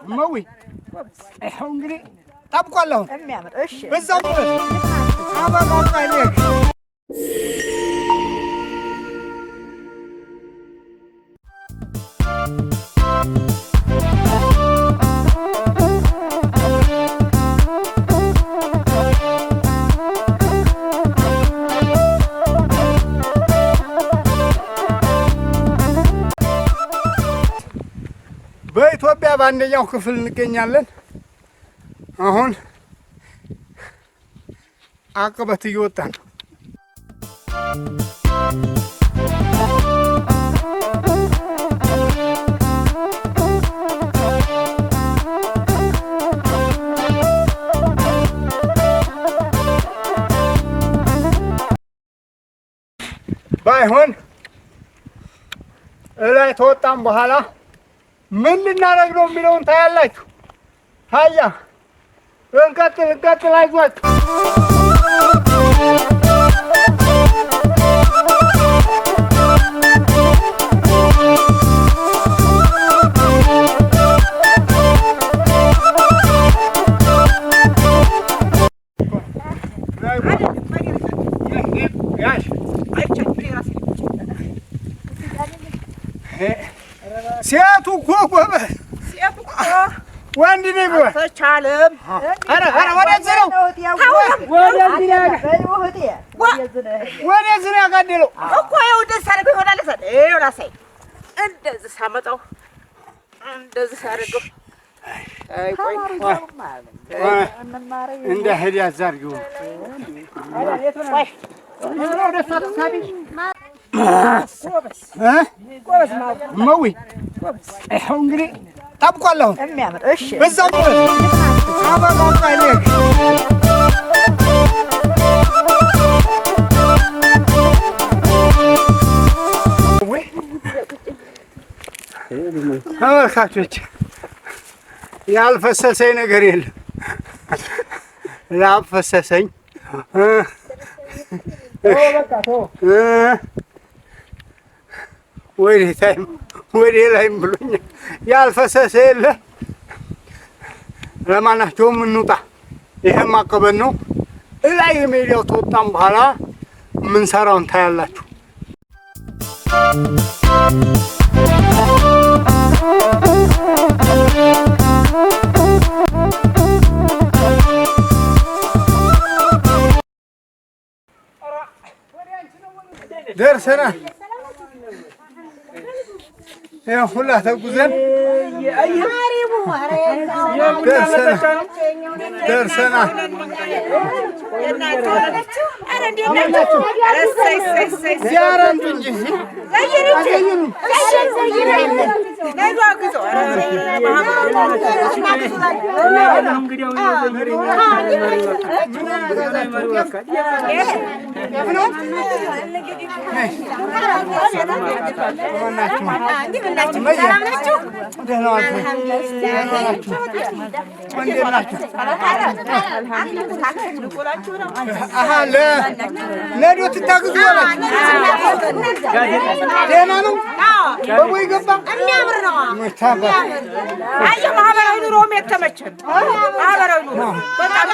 እመዊ ይኸው እንግዲህ ጠብቋለሁ። የሚያምር እሺ፣ በዛው አበባው ቃሌክ በኢትዮጵያ በአንደኛው ክፍል እንገኛለን። አሁን አቀበት እየወጣ ነው። ባይሆን እላይ ተወጣም በኋላ ምን ልናደርግ ነው የሚለውን ታያላችሁ። ሀያ እንቀጥል አይዟችሁ። ሴቱ እኮ ጎበዝ ወንድ ነኝ ብሎ ተቻለም። ኧረ ወደዚህ ነው ወደዚህ ነው ያጋደለው እኮ ይኸው እንደዚህ ሳደርገው ይሆናል። ይኸው ላሳይ፣ እንደዚህ ሳመጣው እንደዚህ ሳደርገው እንደ ሄድ ያዛርጊው እመዊ ይኸው እንግዲህ ጠብቋለሁ። የሚያምር እሺ፣ በዛው አበባው ቃሌክ ተመልካቾች ያልፈሰሰኝ ነገር የለም። ላፈሰሰኝ ወደ ላይም ብሎኛል። ያልፈሰሰ የለ። ለማናቸውም እንውጣ። ይሄም አቀበት ነው። እላይ ሜዳው ተወጣም በኋላ የምንሰራውን ታያላችሁ። ደርሰናል። ይኸው ሁላ ተጉዘን ደርሰናል። ዚያራንቱ እንጂ ነዶ ትታግዙ ደህና ነው። በቦይ ገባ የሚያምር ነው። አየህ ማህበራዊ ኑሮም የተመቸን ማህበራዊ ኑሮ በጣም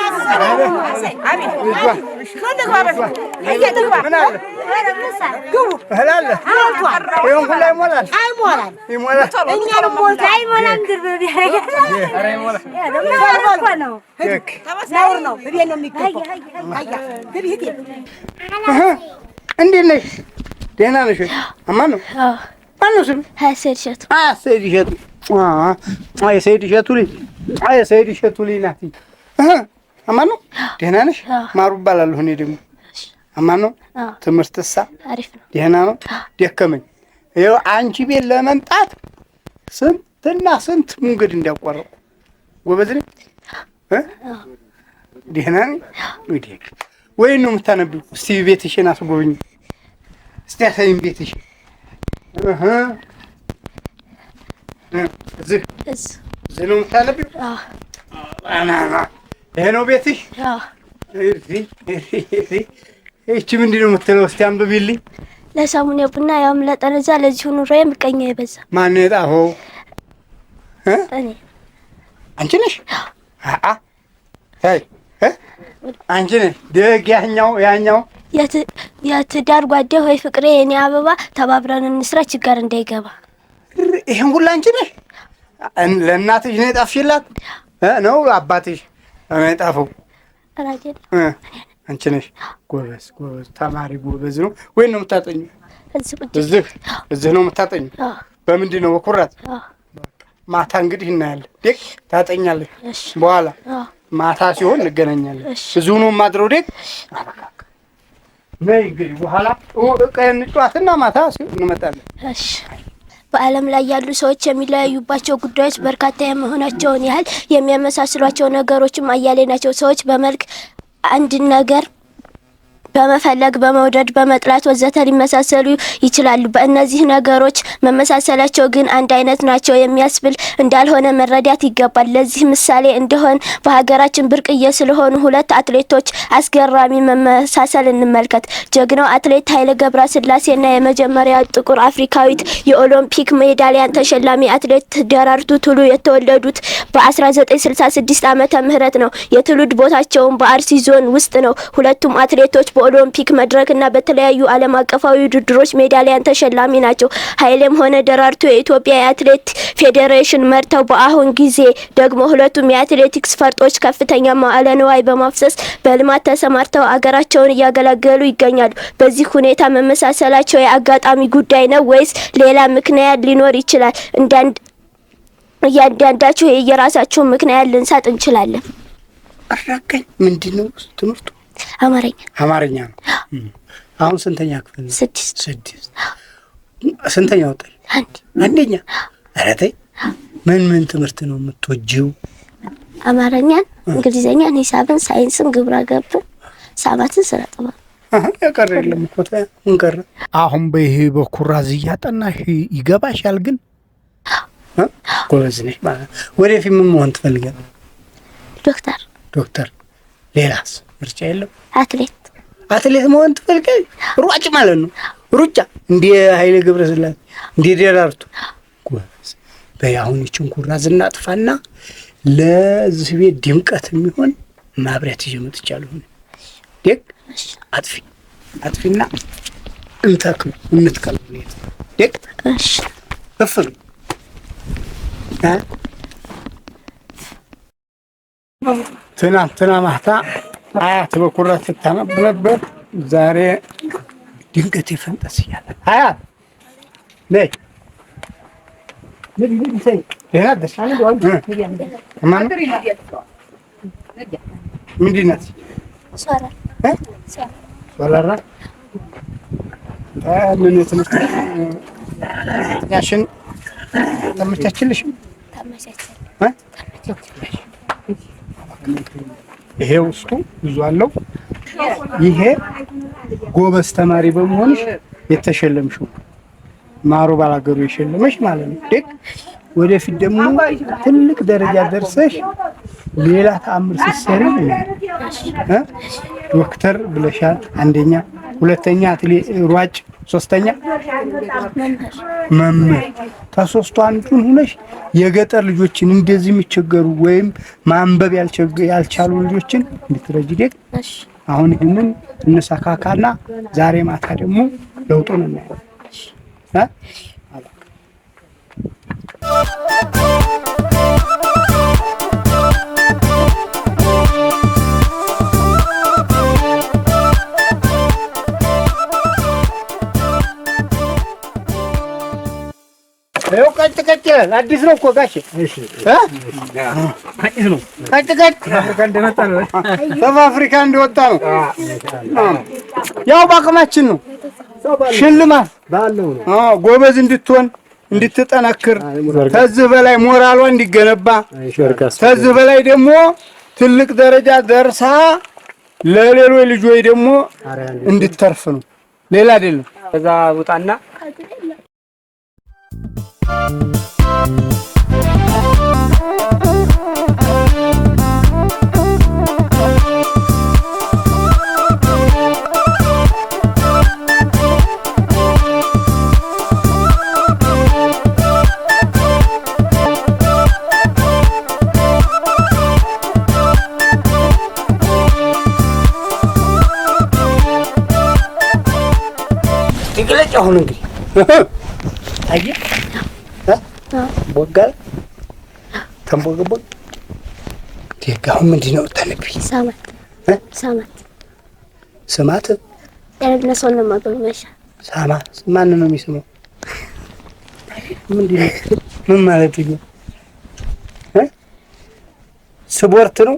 እንዴት ነሽ? ደህና ነሽ? አማን ነው። ማነው ስም? ሰይድ እሸቱ። ሰይድ እሸቱ። ሰይድ እሸቱ ልጅ ሰይድ እሸቱ ልጅ ናት። አማን ነው። ደህና ነሽ? ማሩ እባላለሁ እኔ ደግሞ። አማን ነው። ትምህርትሳ አሪፍ ነው። ደህና ነው። ደከመኝ። ይኸው አንቺ ቤት ለመምጣት ስንትና ስንት መንገድ እንዳቋረጥኩ። ጎበዝ ነኝ። ደህና ነኝ። ወይን ነው የምታነቢው? እስቲ ቤትሽን አስጎብኝ። እስቲ ያሳይኝ ቤትሽን። እዚህ ነው የምታነቢው? ይሄ ነው ቤትሽ? ይህቺ ምንድን ነው የምትለው? እስቲ አንብቢልኝ። ለሰሙን የቡና ያውም ለጠረዛ ለዚሁ ኑሮዬ ምቀኛ ይበዛ። ማን የጣፈው? እኔ። አንቺ ነሽ? አአ አይ አንቺ ነሽ ደግ ያኛው የትዳር ጓዴ ሆይ ፍቅሬ የኔ አበባ ተባብረን እንስራ ችግር እንዳይገባ። ይሄን ሁሉ አንቺ ነሽ? ለእናትሽ ነው የጣፍሽላት ነው አባትሽ ነው የጣፈው? አራጀል አንቺ ነሽ። ጎበዝ ተማሪ ጎበዝ ነው ወይ ነው የምታጠኙ? እዚህ ነው የምታጠኙ? በምንድን ነው? በኩራት። ማታ እንግዲህ እናያለን። ደግ ታጠኛለሽ። በኋላ ማታ ሲሆን እንገናኛለን። እዚሁ ነው የማድረው። ደግ ነይ እንግዲህ በኋላ ቀን ጧትና ማታ ሲሆን እንመጣለን። እሺ። በዓለም ላይ ያሉ ሰዎች የሚለያዩባቸው ጉዳዮች በርካታ የመሆናቸውን ያህል የሚያመሳስሏቸው ነገሮችም አያሌ ናቸው። ሰዎች በመልክ አንድ ነገር በመፈለግ በመውደድ በመጥላት ወዘተ ሊመሳሰሉ ይችላሉ። በእነዚህ ነገሮች መመሳሰላቸው ግን አንድ አይነት ናቸው የሚያስብል እንዳልሆነ መረዳት ይገባል። ለዚህ ምሳሌ እንደሆን በሀገራችን ብርቅዬ ስለሆኑ ሁለት አትሌቶች አስገራሚ መመሳሰል እንመልከት። ጀግናው አትሌት ኃይሌ ገብረስላሴና የመጀመሪያ ጥቁር አፍሪካዊት የኦሎምፒክ ሜዳሊያን ተሸላሚ አትሌት ደራርቱ ቱሉ የተወለዱት በ1966 ዓመተ ምህረት ነው። የትውልድ ቦታቸውም በአርሲ ዞን ውስጥ ነው። ሁለቱም አትሌቶች በኦሎምፒክ መድረክና በተለያዩ ዓለም አቀፋዊ ውድድሮች ሜዳሊያን ተሸላሚ ናቸው። ኃይሌም ሆነ ደራርቱ የኢትዮጵያ የአትሌት ፌዴሬሽን መርተው በአሁን ጊዜ ደግሞ ሁለቱም የአትሌቲክስ ፈርጦች ከፍተኛ መዋዕለ ንዋይ በማፍሰስ በልማት ተሰማርተው አገራቸውን እያገለገሉ ይገኛሉ። በዚህ ሁኔታ መመሳሰላቸው የአጋጣሚ ጉዳይ ነው ወይስ ሌላ ምክንያት ሊኖር ይችላል? እያንዳንዳቸው የየራሳቸውን ምክንያት ልንሰጥ እንችላለን። አራቀኝ ምንድነው ትምህርቱ? አማርኛ ነው። አሁን ስንተኛ ክፍል ነው? 6 ስንተኛ ወጣሽ? አንደኛ። ኧረ ተይ። ምን ትምህርት ነው የምትወጂው? አማርኛን፣ እንግሊዘኛን፣ ሂሳብን፣ ሳይንስን፣ ግብረ ገብን፣ ሳባትን፣ ስነ ጥበብ። ያቀረ የለም እኮ ምን ቀረ? አሁን በይሄ በኩራዝ እያጠናሽ ይገባሻል? ግን ጎበዝ ነሽ ማለት ወደፊት ምን መሆን ትፈልጋለሽ? ዶክተር። ሌላስ ምርጫ የለም? አትሌት መሆን ትፈልጋለሽ? ሯጭ ማለት ነው። ሩጫ እንደ ኃይሌ ገብረስላሴ እንደ ደራርቱ ጎበዝ። በያሁን ይችን ኩራዝ እናጥፋና ለዚህ ቤት ድምቀት የሚሆን ማብሪያት ይዤ መጥቻለሁ። ደግ አጥፊና እንትከል ደግ እፍር ትናንትና ማታ አያት በኩራት ስታነብ ነበር። ዛሬ ድንገት የፈንጠስ እያለ አያት ነይ ምንድን ናት? ሶላራ ምን ትምህርት ያሽን ተመቻችልሽ? ይሄ ውስጡ ብዙ አለው። ይሄ ጎበዝ ተማሪ በመሆንሽ የተሸለምሽው ማሩ ባላገሩ የሸለመሽ ማለት ነው። ደግ ወደፊት ደግሞ ትልቅ ደረጃ ደርሰሽ ሌላ ተአምር ስትሰሪ ዶክተር ብለሻል። አንደኛ፣ ሁለተኛ አትሌት ሯጭ፣ ሶስተኛ መምህር። ከሶስቱ አንዱን ሆነሽ የገጠር ልጆችን እንደዚህ የሚቸገሩ ወይም ማንበብ ያልቻሉ ልጆችን እንድትረጂ ደግ። አሁን ይህንን እንሰካካና ዛሬ ማታ ደግሞ ለውጡን እናያለን። ይኸው ቀጭ ይላል። አዲስ ነው እኮ ጋሼ። እሺ አዲስ ነው። ቀጭ አፍሪካ እንደመጣ ነው። አፍሪካ እንደወጣ ነው። ያው በአቅማችን ነው። ሽልማት ባለው ነው። ጎበዝ እንድትሆን እንድትጠነክር፣ ከዚህ በላይ ሞራሏ እንዲገነባ፣ ከዚህ በላይ ደግሞ ትልቅ ደረጃ ደርሳ ለሌሎች ልጆች ደግሞ እንድትተርፍ ነው። ሌላ አይደለም። ከዛ ውጣና አሁን እንግዲህ አየህ ቦጋል ተንቦገቦግ አሁን ምንድን ነው የምታነቢው? ስማት ሰው ነው ማግኘት ሳማ ማንን ነው የሚስመው? ምንድን ነው ምን ማለት ነው? ስፖርት ነው።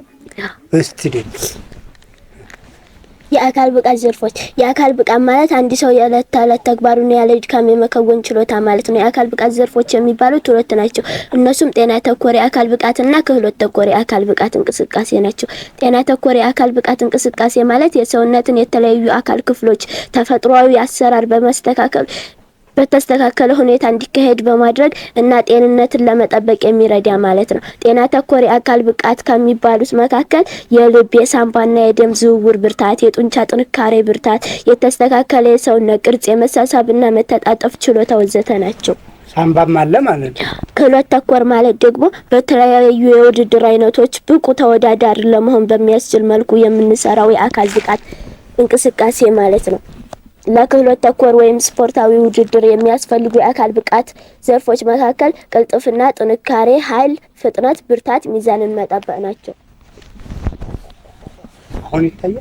እስቲ የአካል ብቃት ዘርፎች የአካል ብቃት ማለት አንድ ሰው የዕለት ተዕለት ተግባሩን ያለ ድካም የመከወን ችሎታ ማለት ነው። የአካል ብቃት ዘርፎች የሚባሉት ሁለት ናቸው። እነሱም ጤና ተኮር የአካል ብቃትና ክህሎት ተኮር የአካል ብቃት እንቅስቃሴ ናቸው። ጤና ተኮር የአካል ብቃት እንቅስቃሴ ማለት የሰውነትን የተለያዩ አካል ክፍሎች ተፈጥሯዊ አሰራር በተስተካከለ ሁኔታ እንዲካሄድ በማድረግ እና ጤንነትን ለመጠበቅ የሚረዳ ማለት ነው። ጤና ተኮር የአካል ብቃት ከሚባሉት መካከል የልብ፣ የሳምባና የደም ዝውውር ብርታት፣ የጡንቻ ጥንካሬ ብርታት፣ የተስተካከለ የሰውነት ቅርጽ፣ የመሳሳብና መተጣጠፍ ችሎታ ወዘተ ናቸው። ሳምባም አለ ማለት ነው። ክህሎት ተኮር ማለት ደግሞ በተለያዩ የውድድር አይነቶች ብቁ ተወዳዳሪ ለመሆን በሚያስችል መልኩ የምንሰራው የአካል ብቃት እንቅስቃሴ ማለት ነው። ለክህሎት ተኮር ወይም ስፖርታዊ ውድድር የሚያስፈልጉ የአካል ብቃት ዘርፎች መካከል ቅልጥፍና፣ ጥንካሬ፣ ኃይል፣ ፍጥነት፣ ብርታት፣ ሚዛንን መጠበቅ ናቸው። አሁን ይታያል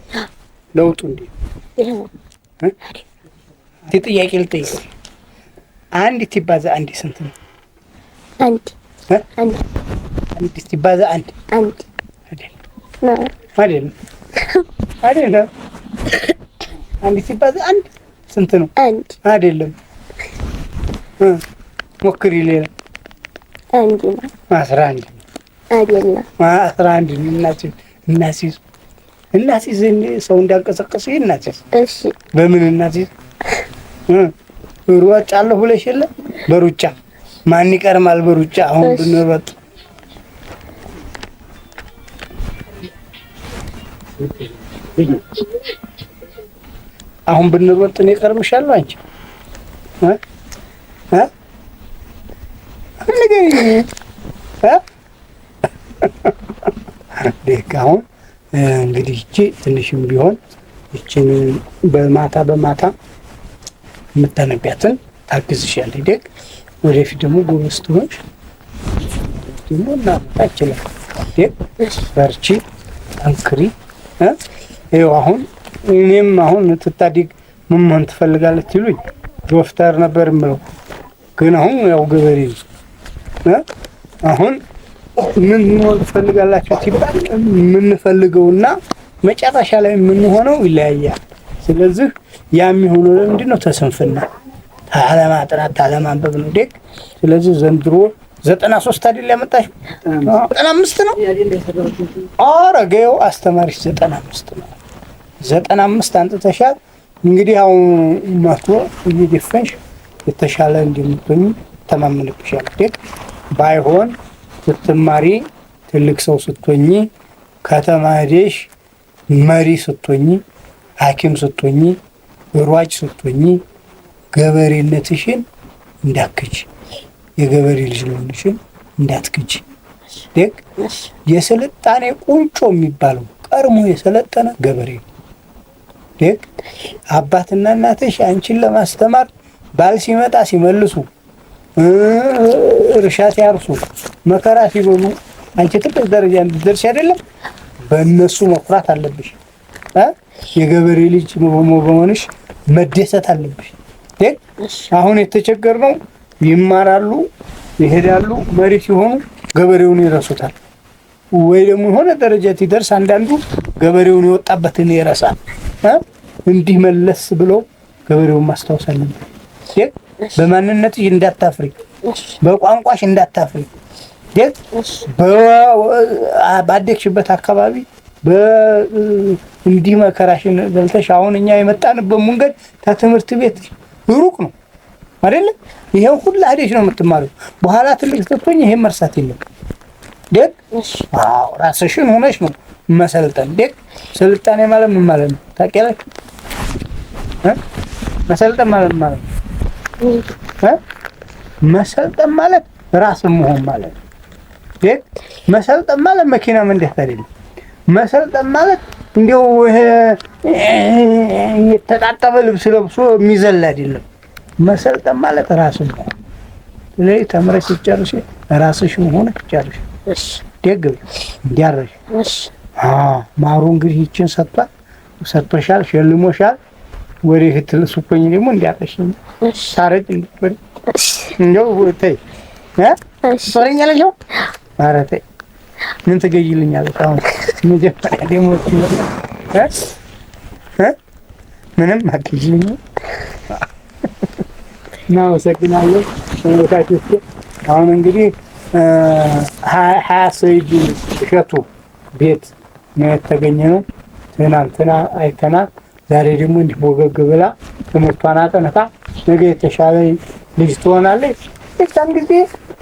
ለውጡ እንዴ? ጥያቄ ልጠይቅ። አንድ ሲባዛ አንድ ስንት ነው? አንድ ሲባዛ አንድ አይደለም። አንድ ሲባዛ አንድ ስንት ነው? አንድ አይደለም። ሞክሪ ሌላ። አንድ ነው። 11 አይደለም። 11 እናሲዝ ሰው እንዳንቀሳቀስ እናሲዝ። እሺ በምን እናሲዝ? ሩጫ አለ ብለሽ የለ በሩጫ ማን ይቀርማል? በሩጫ አሁን ብንሮጥ እኔ ቀርምሻለሁ። አንቺ አሁን እንግዲህ እቺ ትንሽም ቢሆን እቺን በማታ የምታነቢያትን ታግዝሻለች። ደግ ወደፊት ደግሞ ጎበዝ ትሆንሽ ደግሞ እናታችላል። ደግ በርቺ፣ ጠንክሪ። ይኸው አሁን እኔም አሁን ትታዲግ ምን መሆን ትፈልጋለች ይሉኝ ዶክተር ነበር የምለው፣ ግን አሁን ያው ገበሬ ነው። አሁን ምን መሆን ትፈልጋላችሁ ሲባል የምንፈልገውና መጨረሻ ላይ የምንሆነው ይለያያል። ስለዚህ ያ የሚሆነው ለምንድን ነው? ተስንፍና፣ ታለማጥናት፣ ታለማንበብ ነው ደግ። ስለዚህ ዘንድሮ 93 አይደል ያመጣሽው? 95 ነው። አረገው አስተማሪሽ 95 ነው። 95 አንጥተሻል። እንግዲህ አሁን መቶ እየደፈንሽ የተሻለ እንደምትሆኚ ተማምንብሻለሁ ደግ። ባይሆን ስትማሪ ትልቅ ሰው ስትሆኚ፣ ከተማ ሄደሽ መሪ ስትሆኚ፣ ሐኪም ስትሆኚ፣ ሯጭ ስትሆኚ ገበሬነትሽን እንዳትክጂ፣ የገበሬ ልጅ መሆንሽን እንዳትክጂ ደግ። የስልጣኔ ቁንጮ የሚባለው ቀድሞ የሰለጠነ ገበሬ ደግ። አባትና እናትሽ አንቺን ለማስተማር ባል ሲመጣ ሲመልሱ፣ እርሻ ሲያርሱ፣ መከራ ሲበሉ አንቺ ትልቅ ደረጃ እንድትደርሺ አይደለም በእነሱ መኩራት አለብሽ። የገበሬ ልጅ በመሆንሽ መደሰት አለብሽ ደግ። አሁን የተቸገርነው ይማራሉ፣ ይሄዳሉ፣ መሪ ሲሆኑ ገበሬውን ይረሱታል። ወይ ደግሞ የሆነ ደረጃ ሲደርስ አንዳንዱ ገበሬውን የወጣበትን ይረሳል። እንዲህ መለስ ብለው ገበሬውን ማስታወስ አለብን። በማንነትሽ እንዳታፍሪ፣ በቋንቋሽ እንዳታፍሪ ደግ። ባደግሽበት አካባቢ እንዲህ መከራሽን ገልተሽ አሁን እኛ የመጣንበት መንገድ ከትምህርት ቤት ሩቅ ነው አይደለ? ይሄን ሁሉ ሄደሽ ነው የምትማሪው። በኋላ ትልቅ ስትሆኚ ይሄን መርሳት የለም ደግ። አዎ ራስሽን ሆነሽ ነው መሰልጠን ደግ። ስልጣኔ ማለት ምን ማለት ነው ታውቂያለሽ? መሰልጠን ማለት ማለት ነው። መሰልጠን ማለት ራስን መሆን ማለት ነው ደግ። መሰልጠን ማለት መኪና መንዳት አይደለም። መሰልጠን ማለት እንዲያው ይሄ የተጣጣበ ልብስ ለብሶ የሚዘል አይደለም መሰልጠን ማለት ራስን ነው። ለይ ተምረሽ ሲጨርሽ ራስሽ ሆነ ጨርሽ። እሺ ደግም እንዲያረሽ። እሺ ማሩ እንግዲህ ይችን ሰጥቶሻል፣ ሸልሞሻል። ወሬ ህትል ሱቆኝ ደግሞ እንዲያረሽ። እሺ ታረቅ እንድትበል እሺ እንደው ተይ እሺ ሶሪኛለሽ። ኧረ ተይ ምን ትገይልኛለሽ? አሁን መጀመሪያ ደግሞ ምንም አትይልኝ። እናመሰግናለን ተመልካቾች። አሁን እንግዲህ ሀያ ሰይድ እሸቱ ቤት ነው የተገኘነው። ትናንትና አይተናል። ዛሬ ደግሞ እንዲህ ወገግ ብላ ትምህርቷን አጠንታ ነገ የተሻለ ልጅ ትሆናለች። የዛን ጊዜ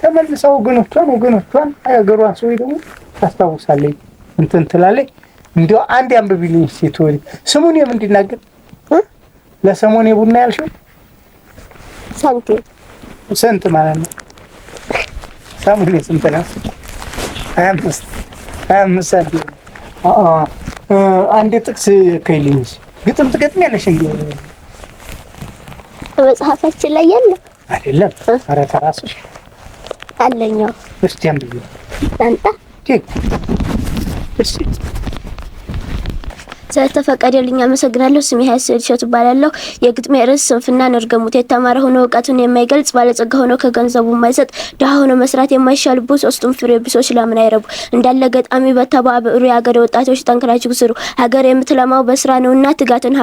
ተመልሳ ወገኖቿን አገሯን ሰው ደግሞ ታስታውሳለች፣ እንትን ትላለች። እንዲያው አንድ አንብቢልኝ እስኪ ወዲህ ስሙን የምንድናገር ለሰሞን የቡና ያልሽው ስንት ማለት ነው? ሰሞን ስንት ነው? 25 ሳንቲም። አንድ ጥቅስ ከይልኝ። ግጥም ትገጥሚያለሽ እንዴ? መጽሐፋችን ላይ ያለ አይደለም። ኧረ ተራስሽ አለኛው። እስቲ አንብቢ አንተ እስቲ ስለተፈቀደልኝ አመሰግናለሁ። ስሜ ሀይሰይድ እሸቱ እባላለሁ። የግጥሜ ርዕስ ስንፍናን እርገሙት። የተማረ ሆኖ እውቀቱን የማይገልጽ ባለጸጋ ሆኖ ከገንዘቡ የማይሰጥ ድሀ ሆኖ መስራት የማይሻልቡ ሶስቱም ፍሬ ቢሶች ለምን አይረቡ? እንዳለ ገጣሚ በተባብሩ የሀገር ወጣቶች ጠንክራችሁ ስሩ። ሀገር የምትለማው በስራ ነውና ትጋትን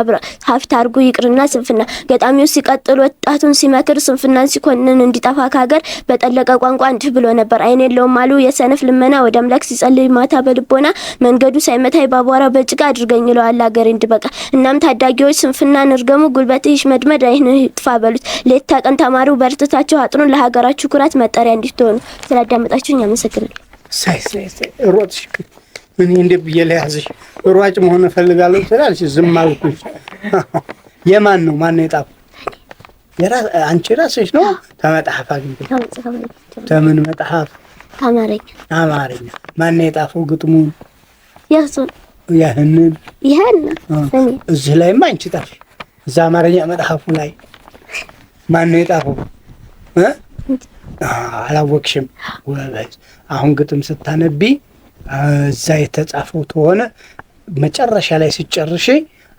ሀብት አድርጉ ይቅርና ስንፍና። ገጣሚው ሲቀጥል ወጣቱን ሲመክር ስንፍናን ሲኮንን እንዲጠፋ ከሀገር በጠለቀ ቋንቋ እንዲህ ብሎ ነበር። አይን የለውም አሉ የሰነፍ ልመና ወደ አምላክ ሲጸልይ ማታ በልቦና መንገዱ ሳይመታይ ባቧራ በጭቃ አድርገኝ ይለዋል ሀገር እንዲበቃ። እናም ታዳጊዎች ስንፍናን እርገሙ፣ ጉልበትሽ መድመድ አይንህ ይጥፋ በሉት። ሌት ተቀን ተማሩ በርትታችሁ አጥኑን፣ ለሀገራችሁ ኩራት መጠሪያ እንድትሆኑ። ስላዳመጣችሁኝ አመሰግናለሁ። ሳይ ሮጥሽ እኔ እንደ ብዬ ላይ ያዝሽ ሯጭ መሆን እፈልጋለሁ ስላልሽ ዝም አልኩሽ። የማን ነው? ማን ነው የጣፈው? አንቺ ራስሽ ነው? ተመጣሐፍ አግኝተሽ? ተምን መጣሐፍ? አማርኛ። ማን ነው የጣፈው ግጥሙን? ይህንን እዚህ ላይማ አንቺ ጣፍሽ። እዛ አማርኛ መጽሐፉ ላይ ማን ነው የጣፈው? አላወቅሽም? ወበዝ አሁን ግጥም ስታነቢ እዛ የተጻፈው ተሆነ መጨረሻ ላይ ሲጨርሽ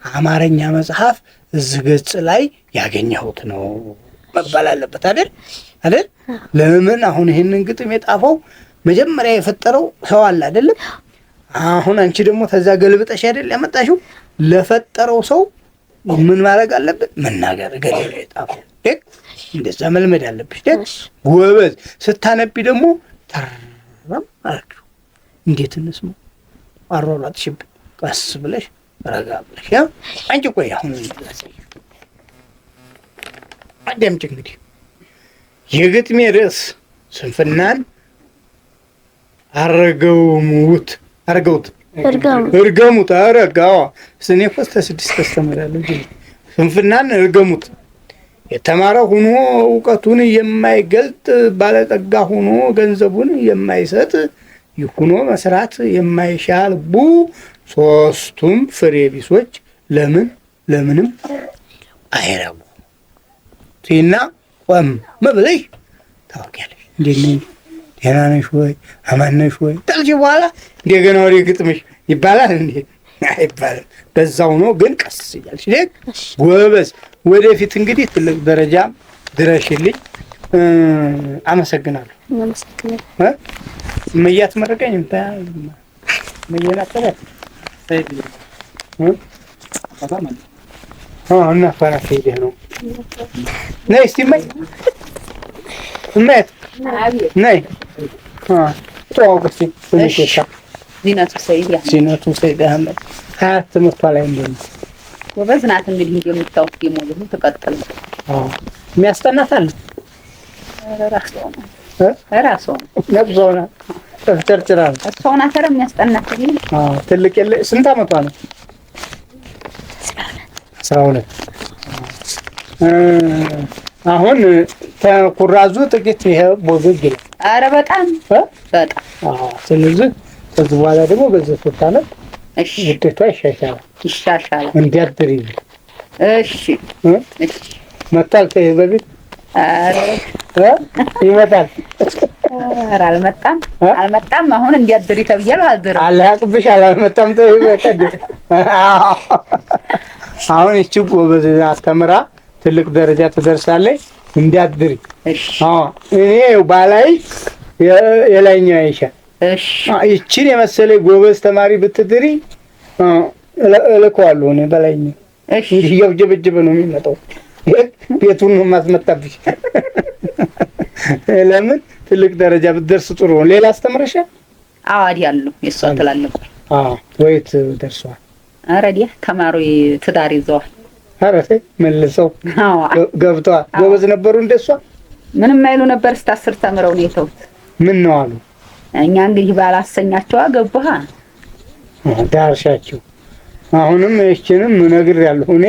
አማርኛ መጽሐፍ እዚህ ገጽ ላይ ያገኘሁት ነው መባል አለበት አይደል? ለምን አሁን ይሄንን ግጥም የጣፈው መጀመሪያ የፈጠረው ሰው አለ አይደለም? አሁን አንቺ ደግሞ ተዛ ገልብጠሽ አይደል ያመጣሽው? ለፈጠረው ሰው ምን ማድረግ አለበት? መናገር። ገደለ የጣፈው ደግ እንደዛ መልመድ አለብሽ። ደግ ጎበዝ። ስታነቢ ደግሞ ተረም አልኩ። እንዴት እንስማ? አሯሯጥሽብኝ። ቀስ ብለሽ ረጋ ብለሽ አንቺ ቆይ አሁን አዳምጪ። እንግዲህ የግጥሜ ርዕስ ስንፍናን እርገሙት። አረጋው ስኔ ፈስተ 6 ተስተምራለሁ እንጂ ስንፍናን እርገሙት። የተማረ ሆኖ እውቀቱን የማይገልጥ ባለጠጋ ሆኖ ገንዘቡን የማይሰጥ ይሁኖ መስራት የማይሻል ሶስቱም ፍሬ ቢሶች ለምንም አይረቡ። ሲና ቆም ብለሽ ታውቂያለሽ። እንዴት ነሽ? ደህና ነሽ ወይ? አማን ነሽ ወይ? ታልሽ በኋላ እንደገና ወደ ግጥምሽ ይባላል እንዴ? አይባልም። በዛው ነው ግን ቀስ እያልሽ ደግ ጎበዝ። ወደፊት እንግዲህ ትልቅ ደረጃ ድረሽልኝ። አመሰግናለሁ። መያት መረቀኝ እንታ መየናተለ ሰይድ እና ፈራሽ ሄደህ ነው። ነይ እስቲ እመት ነይ ተዋውቅሽ። ዚነቱ ሰይድ አህመድ ሀያት ትምህርቷ ላይ እንደሆነ ጎበዝ ናት። እንግዲህ እንደምታውቅ የሞሉ ተቀጥል የሚያስጠናታል ራሷ ነብዞና ተፍጨርጭራል። እሷና ተረ የሚያስጠናት ትልቅ የለ። ስንት አመቷ ነው? 12 አሁን ተኩራዙ ጥቂት ይሄ ቦዘግ ይላል። ኧረ በጣም ስለዚህ ከዚህ በኋላ ደግሞ በዚህ ተጣለ። እሺ ውጤቷ ይሻሻላል። እንዲያድርይ። እሺ መጣል በፊት ይመጣል። አልመጣም። አሁን እንዲያድሪ ተብያለሁ። አላህ ያቅብሽ። አልመጣም ተይበቀድ አሁን እቺ ጎበዝ አስተምራ ትልቅ ደረጃ ትደርሳለች። እንዲያድሪ እኔ ባላይ የላይኛው አይሻ ይቺን የመሰለ ጎበዝ ተማሪ ብትድሪ እልከዋለሁ እኔ በላይኛው። እንዲህ እያውጀበጀበ ነው የሚመጣው። ቤቱን ነው የማስመጣብሽ። ለምን ትልቅ ደረጃ ብትደርስ ጥሩ ነው። ሌላ አስተምረሻል? አዋዲ ያሉ የሷ ትላለች። ወይት ደርሷል? ኧረ ዲያ ተማሪ ትዳር ይዘዋል። ኧረ ተይ መልሰው ገብተዋል። ጎበዝ ነበሩ እንደሷ? ምንም አይሉ ነበር። እስከ 10 ተምረው ነው የተውት። ምን ነው አሉ? እኛ እንግዲህ ባላሰኛቸው አገቡሃ ዳርሻቸው። አሁንም እቺንም ነግሬያለሁ እኔ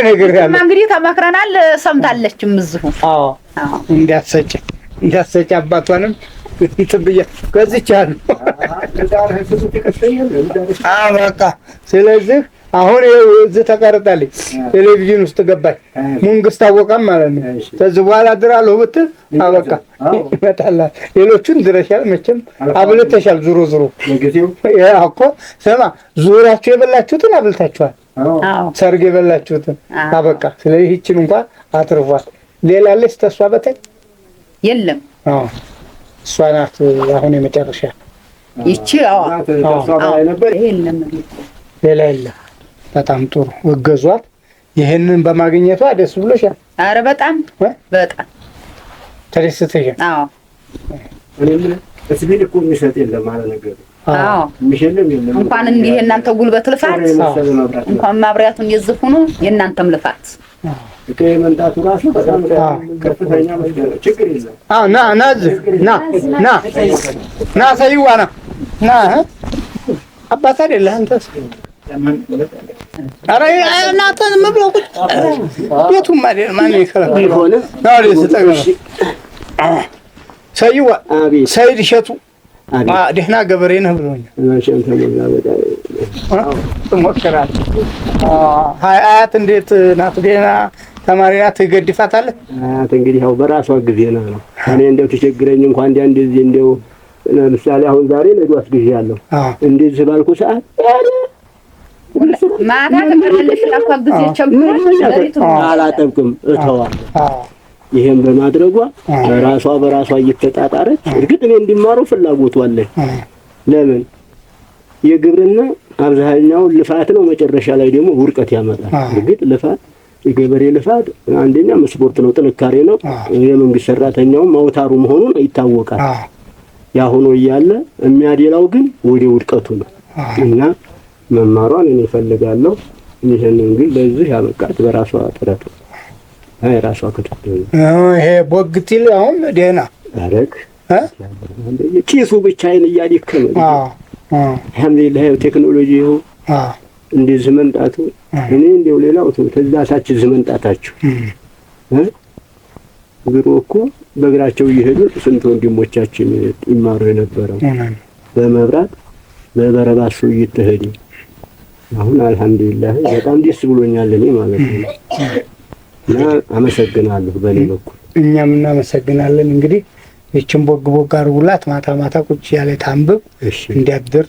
ነግሬያለሁ። እንግዲህ ተመክረናል። ሰምታለችም እዚሁ። እንዳትሰጭ አባቷንም ትብያ ከዚቻለሁ። በቃ ስለዚህ አሁን እዚህ ተቀርጣለች። ቴሌቪዥን ውስጥ ገባች። መንግስት አወቃም ማለት ነው። ከዚህ በኋላ ድራለሁ ብትል አበቃ ይመጣላል። ሌሎቹን ድረሻል መቼም አብልተሻል። ዙሮ እኮ ስማ፣ ዙራችሁ የበላችሁትን አብልታችኋል። ሰርግ የበላችሁትን አበቃ። ስለዚህ ይህችን እንኳን አትርፏል። ሌላ አለች ተሷ በተኝ የለም። እሷ ናት አሁን የመጨረሻ ይቺ። ሌላ የለም። በጣም ጥሩ እገዟት። ይሄንን በማግኘቷ ደስ ብሎሻል? ኧረ በጣም ተደስተሻል? እስቢል እኮ የሚሰጥ የለም ማለት ነገር። የሚሸልም የለም። እንኳን እንዲህ የእናንተ ጉልበት ልፋት እንኳን ማብሪያቱን የዝፉኑ የእናንተም ልፋት መንጣቱ ራሱ በጣም ከፍተኛ ችግር የለም። ና ሰይዋ ና አባት አይደለህ አንተስ? ኧረ እናንተን መብለው ቤቱም አይደል ማን ይከራከራል? ሰይዋ ሰይድ እሸቱ ደህና ገበሬ ነህ ብሎኛል። ትሞክራለህ። አያት እንዴት ናት? ደህና ተማሪ ናት? ትገድፋታለህ? አያት እንግዲህ ያው በራሷ ጊዜ ነው። እኔ እንደው ተቸግረኝ እንኳን እንደዚህ እንደው ለምሳሌ አሁን ዛሬ ነዶ አስገዣለሁ። እንደዚህ ባልኩ ሰዓት ማታ ተቀበለሽ ጊዜ ቸግሮኝ አላጠብቅም እተዋለሁ። ይሄን በማድረጓ በራሷ እየተጣጣረች እርግጥ እኔ እንዲማሩ ፍላጎቱ አለኝ። ለምን የግብርና አብዛኛው ልፋት ነው፣ መጨረሻ ላይ ደግሞ ውድቀት ያመጣል። እርግጥ ልፋት የገበሬ ልፋት አንደኛ ስፖርት ነው፣ ጥንካሬ ነው። የመንግስት ሰራተኛውም አውታሩ መሆኑን ይታወቃል። ያ ሆኖ እያለ የሚያደላው ግን ወደ ውድቀቱ ነው እና መማሯን እኔ እፈልጋለሁ። ይሄንን ግን ለዚህ ያበቃት በራሷ ጥረት ነው። ራሷ ከተደረገ ይሄ ቦግቲል አሁን ደህና አረክ ኪሱ ብቻዬን እያደከመ አልሐምዱሊላህ ቴክኖሎጂው እንደዚህ መምጣቱ እኔ እንደው ሌላው ተዛታች ዘመንጣታችሁ ብሮ እኮ በእግራቸው እየሄዱ ስንት ወንድሞቻችን ይማሩ የነበረው በመብራት በበረባሱ እየተሄዱ አሁን አልሐምዱሊላህ በጣም ደስ ብሎኛል እኔ ማለት ነው። እና አመሰግናለሁ በኔ በኩል። እኛም እናመሰግናለን። እንግዲህ ይችን ቦግ አድርጉላት። ማታ ቁጭ ያለ ታንብብ እንዲያድር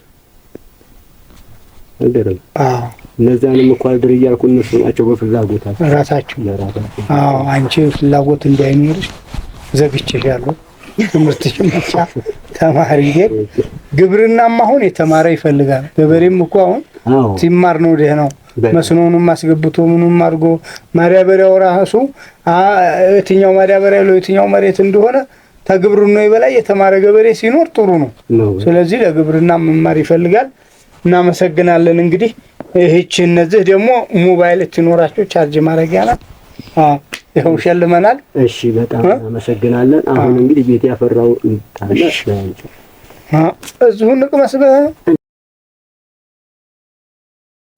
አደረም። እነዛንም እኮ አድር እያልኩ እነሱ ናቸው በፍላጎታቸው ራሳቸው። አንቺ ፍላጎት እንዳይኖርሽ ዘግቼሻለሁ። ትምህርትሽን ብቻ ተማሪ ግን ግብርናም አሁን የተማረ ይፈልጋል። ገበሬም እኮ አሁን ሲማር ነው ደህናው። መስኖንም አስገብቶ ምንም አድርጎ ማዳበሪያው ራሱ የትኛው ማዳበሪያ ለየትኛው መሬት እንደሆነ ተግብርናው ይበላይ የተማረ ገበሬ ሲኖር ጥሩ ነው። ስለዚህ ለግብርና መማር ይፈልጋል። እናመሰግናለን። እንግዲህ እቺ እነዚህ ደግሞ ሞባይል ትኖራቸው ቻርጅ ማድረጊያ ናት። ይኸው ሸልመናል። እሺ በጣም እናመሰግናለን። አሁን እንግዲህ ቤት ያፈራው ታላ እዚሁ ንቅመስበህ